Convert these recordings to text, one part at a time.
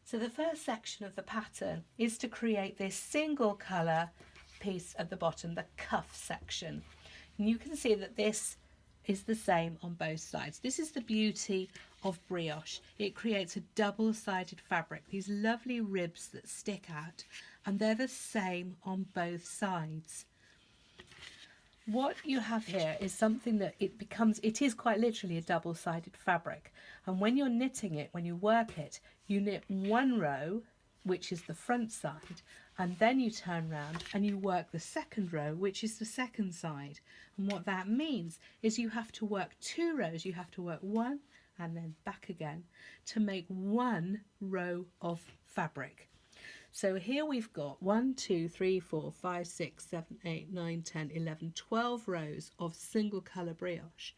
So the first section of the pattern is to create this single colour piece at the bottom, the cuff section. And you can see that this is the same on both sides. This is the beauty of brioche. It creates a double-sided fabric, these lovely ribs that stick out, and they're the same on both sides. What you have here is something that it is quite literally a double-sided fabric. And when you're knitting it, when you work it, you knit one row, which is the front side, and then you turn round and you work the second row, which is the second side. And what that means is you have to work 2 rows. You have to work one and then back again to make 1 row of fabric. So here we've got 1, 2, 3, 4, 5, 6, 7, 8, 9, 10, 11, 12 rows of single colour brioche.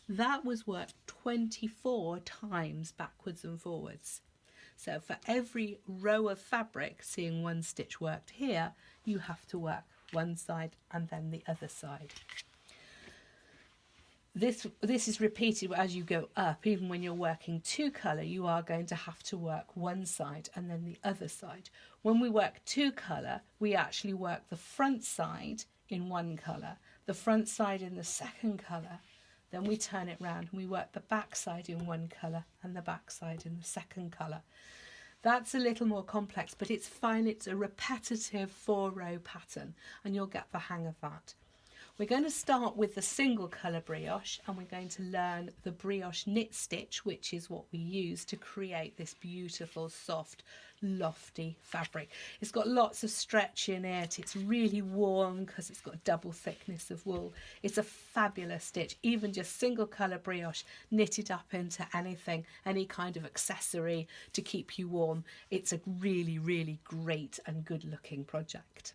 That was worked 24 times backwards and forwards. So for every row of fabric, seeing 1 stitch worked here, you have to work one side and then the other side. This is repeated as you go up. Even when you're working 2 colour, you are going to have to work one side and then the other side. When we work 2 colour, we actually work the front side in 1 colour, the front side in the second colour, then we turn it round and we work the back side in 1 colour and the back side in the second colour. That's a little more complex, but it's fine. It's a repetitive 4-row pattern and you'll get the hang of that. We're going to start with the single colour brioche, and we're going to learn the brioche knit stitch, which is what we use to create this beautiful, soft, lofty fabric. It's got lots of stretch in it. It's really warm because it's got double thickness of wool. It's a fabulous stitch, even just single colour brioche knitted up into anything, any kind of accessory to keep you warm. It's a really, really great and good looking project.